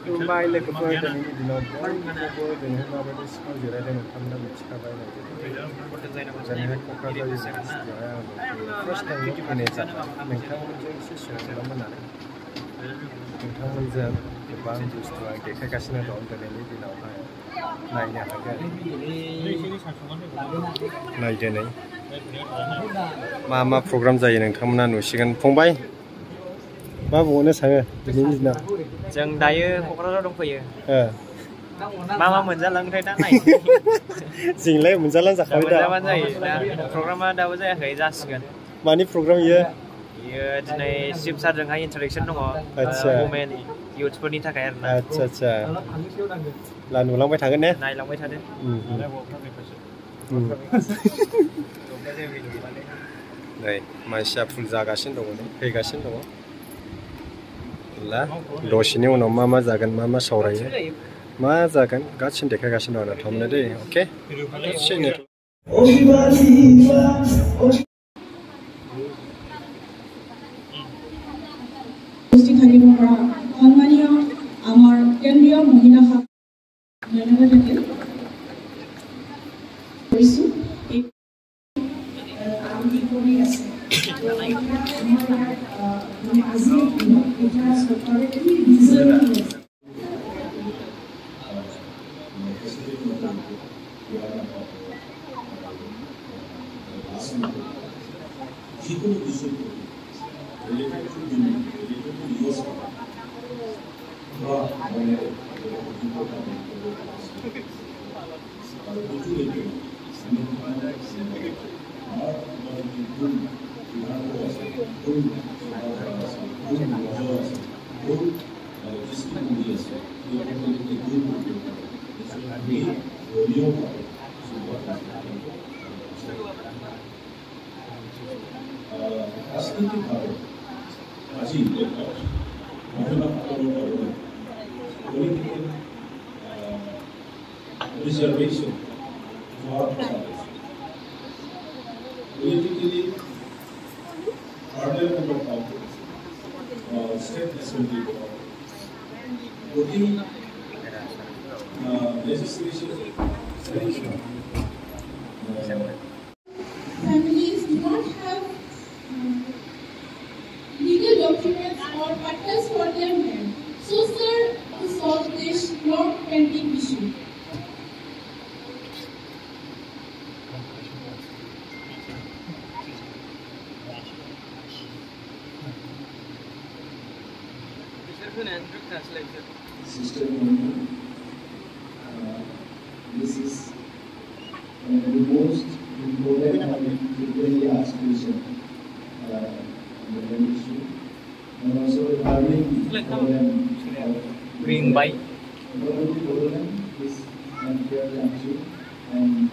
खुलुमबाय लोगोफोर दिनैनि दिनाव बयखौबो दिनैहाय माबायदि सिखाव जिरायदों नोंथांमोना मिथिखाबाय दिनैहाय क'क्राझार इउनिभारसिटियावहाय आङो फार्स्ट टाइमाव फैनाय जाबाय नोंथांमोनजों एसे शेयार खालामनानै नोंथांमोनजों गोबां बुस्थु आं देखायगासिनो दं दिनैनि दिनावहाय नायनो हागोन नायदो नै मा प्रग्राम जायो नोंथांमोना नुसिगोन फंबाय मा बुंनो सानो दिनैनि दिनाव जों दायो क'क्राझाराव दंफैयो मा मोनजालांथाय दा नाय जोंलाय मोनजालां जाखाबाय दा मोनजाबानो जायो दा प्रग्रामा दाबो जायाखै जासिगोन मानि प्रग्राम इयो दिनै शिब सारजोंहाय इन्ट्रडक्सन दङ वुमेन इउथफोरनि थाखाय आरोना आच्छा ला नुलांबाय थागोन ने नायलांबाय थादो नै मानसिया फुल जागासिनो दङ नै फैगासिनो दङ ला दसेनि उनाव मा जागोन मा सावरायो मा जागोन गासिनो देखायगासिनो दं आरो थामनो दै अके সন্মানীয় আমাৰ কেন্দ্ৰীয় মহিলা ধন্যবাদ কৰিছোঁ আমি কৰি আছে আজি এটা চৰকাৰে কি বিজয় reservation for politically order number 5 state assembly voting legislation families do not have legal documents or patterns for their men. So sir, to solve this long pending issue. Sister, this is the most important and frequently asked question in the issue, and also regarding the problem of green by the problem is unfair country and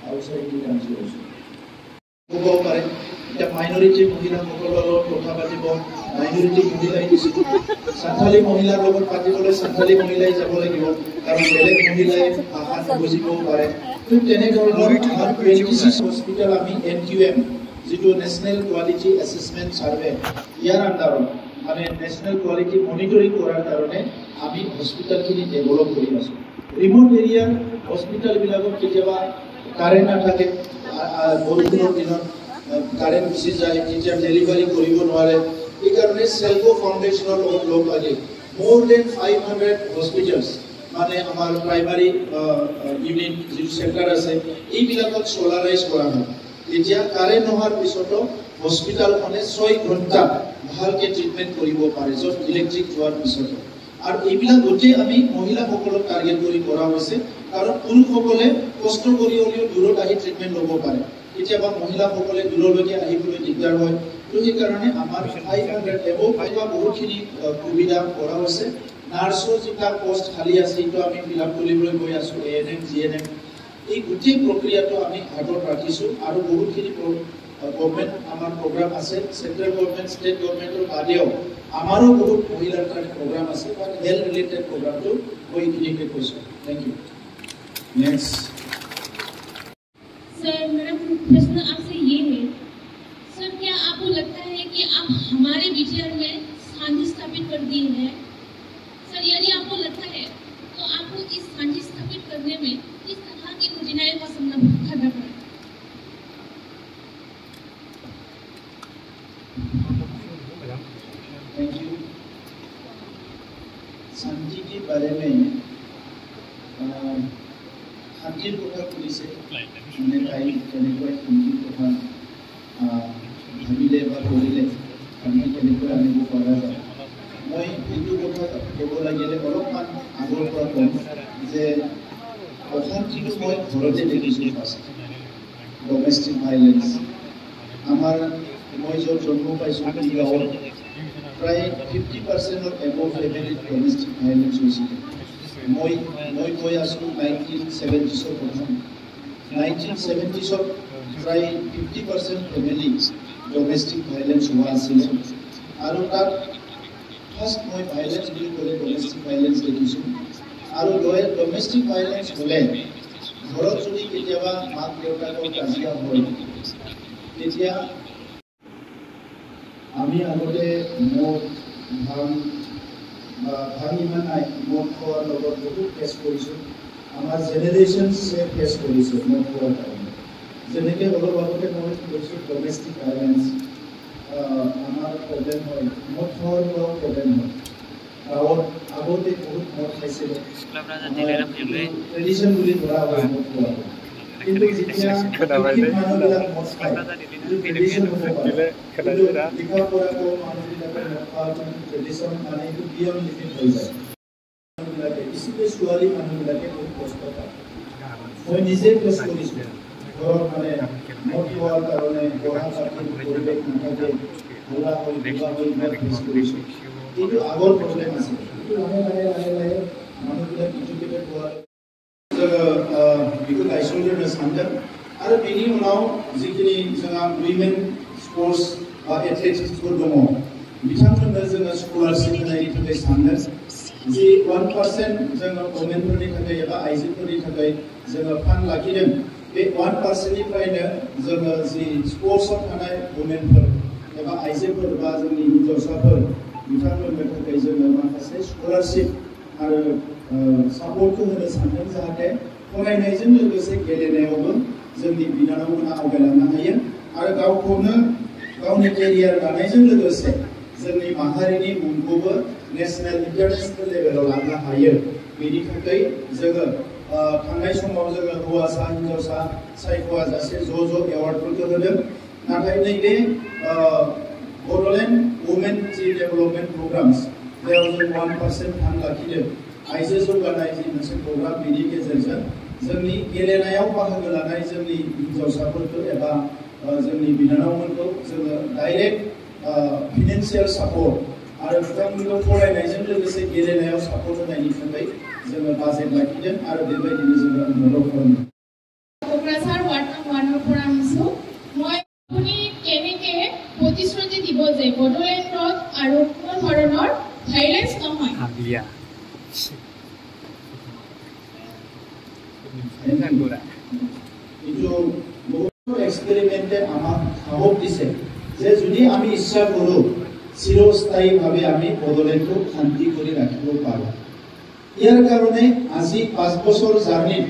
outside the country also. Minority মহিলাসকলৰ লগত কথা পাতিব minority মহিলাই সান্থালী মহিলাৰ লগত পাতিবলৈ সান্থালী মহিলাই যাব লাগিব কাৰণ বেলেগ মহিলাই ভাষা নুবুজিবও পাৰে ঠিক তেনেধৰণৰ আমাৰ 26 হস্পিটেল আমি NQM যিটো নেশ্যনেল কোৱালিটি এছেছমেণ্ট ছাৰ্ভে ইয়াৰ আণ্ডাৰত মানে নেশ্যনেল কোৱালিটি মনিটৰিং কৰাৰ কাৰণে আমি হস্পিটেলখিনি ডেভেলপ কৰি আছোঁ ৰিমোট এৰিয়াৰ হস্পিটেলবিলাকত কেতিয়াবা কাৰেণ্ট নাথাকে বৰষুণৰ দিনত কাৰেণ্ট গুচি যায় তেতিয়া ডেলিভাৰী কৰিব নোৱাৰে এই কাৰণে সেলকো ফাউণ্ডেশ্যনৰ লগত লগ লাগি more than 500 হস্পিটেলছ মানে আমাৰ প্ৰাইমাৰী ইউনিট যিটো চেণ্টাৰ আছে এইবিলাকত সোলাৰাইজ কৰা হয় এতিয়া কাৰেণ্ট নোহোৱাৰ পিছতো হস্পিটেলখনে 6 ঘণ্টা ভালকৈ ট্ৰিটমেণ্ট কৰিব পাৰে য'ত ইলেক্ট্ৰিক যোৱাৰ পিছতো আৰু এইবিলাক গোটেই আমি মহিলাসকলক টাৰ্গেট কৰি কৰা হৈছে কাৰণ পুৰুষসকলে কষ্ট কৰি হ'লেও দূৰত আহি ট্ৰিটমেণ্ট ল'ব পাৰে কেতিয়াবা মহিলাসকলে দূৰলৈকে আহিবলৈ দিগদাৰ হয় তো সেইকাৰণে আমাৰ 500 এব বহুতখিনি সুবিধা কৰা হৈছে নাৰ্ছৰ যিটা পোষ্ট খালী আছে এইটো আমি ফিল আপ কৰিবলৈ গৈ আছোঁ ANM GNM এই গোটেই প্ৰক্ৰিয়াটো আমি হাতত ৰাখিছোঁ আৰু বহুতখিনি গভৰ্ণমেণ্ট আমাৰ প্ৰগ্ৰাম আছে চেণ্ট্ৰেল গভৰ্ণমেণ্ট ষ্টেট গভৰ্ণমেণ্টৰ বাদেও আমাৰো বহুত মহিলাৰ কাৰণে প্ৰগ্ৰাম আছে বা হেল্থ ৰিলেটেড প্ৰগ্ৰামটো মই এইখিনিকে কৈছোঁ থেংক ইউ নেক্সট सर मेरा प्रश्न आपसे ये है सर क्या आपको लगता है कि आप हमारे BTR में शांति स्थापित कर दी है। सर, यदि आपको लगता है तो आपको इस शांति स्थापित करने में किस तरह की कठिनाइयों का सामना करना पड़ा? Thank you. शांति के बारे में शांतिर कथा पुलिस मैंने कई केनेकुवा शांतिर कथा भाविले बा करिले आमी केनेकुवा आनिब पारा जाय মই এইটো কথা ক'ব লাগিলে অলপমান আগৰ পৰা কম যে অশান্তিটো মই ঘৰতে দেখিছোঁ ফাৰ্ষ্ট ডমেষ্টিক ভাইলেন্স আমাৰ মই য'ত জন্ম পাইছোঁ এই গাঁৱত প্ৰায় 50% এবভ ফেমিলিত ডমেষ্টিক ভাইলেন্স হৈছিলে মই কৈ আছোঁ 1970s প্ৰথম 1970s প্ৰায় 50% ফেমিলি ডমেষ্টিক ভাইলেন্স হোৱা আছিলে আৰু তাত ফাৰ্ষ্ট মই ভাইলেন্স বুলি ক'লে ডমেষ্টিক ভাইলেন্স দেখিছোঁ আৰু ডমেষ্টিক ভাইলেন্স হ'লে ঘৰত যদি কেতিয়াবা মাক দেউতাকৰ কাজিয়া হয় তেতিয়া আমি আগতে মদ ভাং ইমান নাই মদ খোৱাৰ লগত বহুত ফেচ কৰিছোঁ আমাৰ জেনেৰেশ্যনছে ফেচ কৰিছে মদ খোৱাৰ কাৰণে যেনেকৈ অলপ আগতে মই কৈছোঁ ডমেষ্টিক ভাইলেন্স আমাৰ প্ৰব্লেম হয় মদ খোৱাৰ পৰাও প্ৰব্লেম হয় গাঁৱত আগতে বহুত মদ খাইছিলে ট্ৰেডিশ্যন বুলি ধৰা হয় মদ খোৱা কিন্তু যেতিয়া মানুহবিলাক মদ খায় ট্ৰেডিশ্যন হ'ব পাৰে লিখা পৰা কম মানুহবিলাকে মদ খোৱাৰ ট্ৰেডিশ্যন মানে এইটো বিয়ন লিমিট হৈ যায় মানুহবিলাকে বেছিকৈ ছোৱালী মানুহবিলাকে বহুত কষ্ট পায় মই নিজে ফেচ কৰিছোঁ ঘৰত মানে মদ খোৱাৰ কাৰণে পঢ়া পাতিৰ পৰিৱেশ নাথাকে হাল্লা হৈ কিবা হৈ মই ফেচ কৰিছোঁ এইটো আগৰ প্ৰব্লেম আছে কিন্তু লাহে লাহে মানুহবিলাক এডুকেটেড হোৱাৰ बेखौ गायसनग्रोनो सानदों आरो बेनि उनाव जिखिनि जोंहा उइमेन स्पर्ट्स बा एथलेटिक्सफोर दङ बिथांमोननो जोङो स्कलारशिप होनायनि थाखाय सानदों जि 1% जोङो वुमेनफोरनि थाखाय एबा आइजोफोरनि थाखाय जोङो फान्ड लाखिदों बे 1% निफ्रायनो जोङो जि स्पर्ट्सआव थानाय वुमेनफोर एबा आइजोफोर बा जोंनि हिन्जावसाफोर बिथांमोननो थाखाय जोङो माखासे स्कलारशिप आरो सापर्टखौ होनो सानदों जाहाथे फरायनायजों लोगोसे गेलेनायावबो जोंनि बिनानावमोना आवगायलांनो हायो आरो गावखौनो गावनि केरियार दानायजों लोगोसे जोंनि माहारिनि मुंखौबो नेशनेल इन्टारनेशनेल लेभेलाव लांनो हायो बेनि थाखाय जोङो थांनाय समाव जोङो हौवासा हिन्जावसा सायख'वा जासे ज' एवार्डफोरखौ होदों नाथाय नैबे बड'लेण्ड वुमेन जि डेभेलपमेन्ट प्रग्राम्स जेराव जों 1% फान्ड लाखिदों आइजो जौगानाय जि मोनसे प्रग्राम बेनि गेजेरजों जोंनि गेलेनायाव बाहागो लानाय जोंनि हिन्जावसाफोरखौ एबा जोंनि बिनानावमोनखौ जोङो डाइरेक्ट फाइनेन्सियेल सापर्ट आरो बिथांमोनखौ फरायनायजों लोगोसे गेलेनायाव सापर्ट होनायनि थाखाय जोङो बाजेट लाखिदों आरो बेबायदिनो जोङो मदद खालामदों क'क्राझार वार्ड नम्बर 1 পৰা আহিছোঁ মই আপুনি কেনেকৈ প্ৰতিশ্ৰুতি দিব যে বড়োলেণ্ডত আৰু কোনো ধৰণৰ ভাইলেন্স নহয় কিন্তু বহুতো এক্সপেৰিমেণ্টে আমাক সাহস দিছে যে যদি আমি ইচ্ছা কৰোঁ চিৰস্থায়ীভাৱে আমি বড়োলেণ্ডক শান্তি কৰি ৰাখিব পাৰোঁ ইয়াৰ কাৰণে আজি 5 বছৰ জাৰ্নিত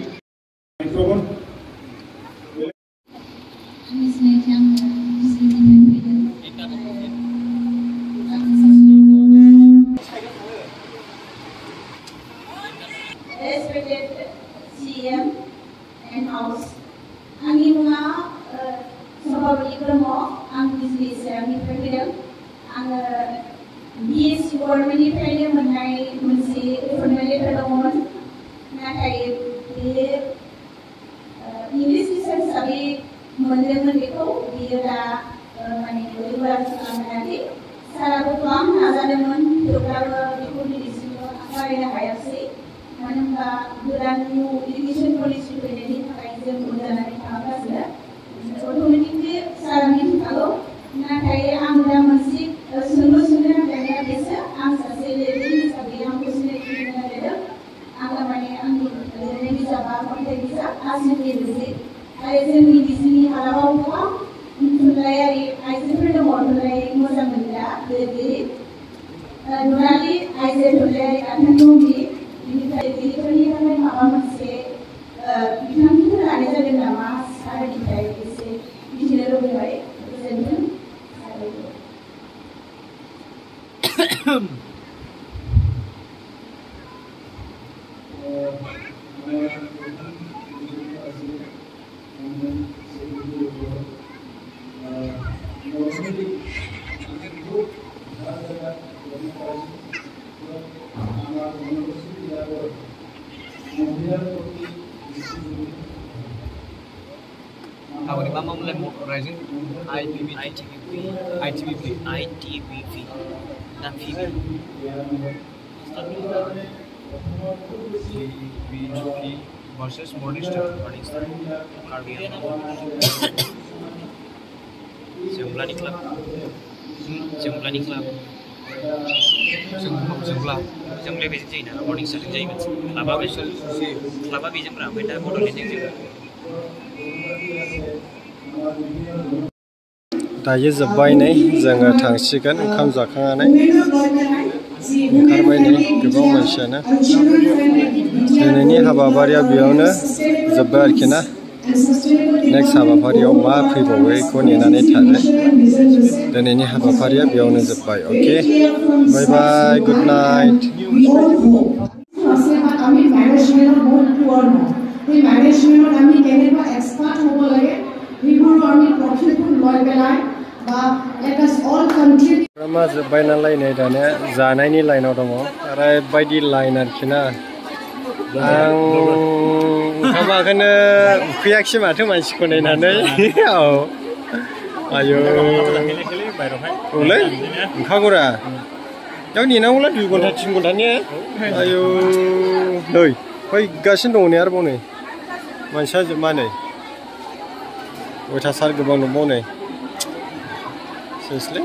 Respected CM and House, Angi Munga Sababli Brahmo, Ang Business, Angi President, Ang BSc Government President, Manai Munsi, Family President, Nakai, English Business, Sabi, Mandem Mandiko, Bira, Mani, Oliver, Anadi, Sarabuam, Nazanaman, Tukara, Bikuni, Akaya Hayasi. Manungga bulan new irrigation policy ini terkait dengan apa saja. Otomatis sarangin kalau nak kaya angga masih sungguh kaya biasa angsa selebriti sebagai yang selebriti dengan ada angga mana anggi ini bisa bahkan bisa asli bisa. Ada di sini halau apa? Mulai hari, ada seperti modal yang macam mana? Jadi Nurali aja boleh akan tunggu jadi perniagaan apa masih kita kita ada jadi nama saya kita isi di sini lebih baik jadi Apa di Mama mulai rising ITVP dan PV versus Morningstar Caribbean Jumlah di klub jumlah besi jadi na Morningstar jadi macam laba besi berapa dah modal ini juga दायो जोब्बाय नै जोङो थांसिगोन ओंखाम जाखांनानै ओंखारबाय नै गोबां मानसियानो दिनैनि हाबाफारिया बेयावनो जोब्बाय आरोखि ना नेक्स्ट हाबाफारियाव मा फैबावो बेखौ नेनानै थादो दिनैनि हाबाफारिया बेयावनो जोब्बाय अके बाय बाय गुड नाइट আমি ম্যানেজমেন্টৰ বহুত পুৱাৰ নহয় এই ম্যানেজমেন্টত আমি কেনেকুৱা এক্সপাৰ্ট হ'ব লাগে এইবোৰ আমি প্ৰশিক্ষণ লৈ পেলাই বা লেট আস অল কন্ট্ৰিবিউট मा जोब्बाय नालाय नै दानिया जानायनि लाइनाव दङ ओरैबायदि लाइन आरोखि ना आं ओंखामाखौनो उखैयाखिसै माथो मानसिखौ नायनानै औ आयौ औलै ओंखारगौरा याव नेनांगौला 2 घन्टा 3 घन्टा ने आयौ नै फैगासिनो दङ ने आरोबाव नै मानसिया जोबमा नै अयथासार गोबां दंबावो नै सेसलै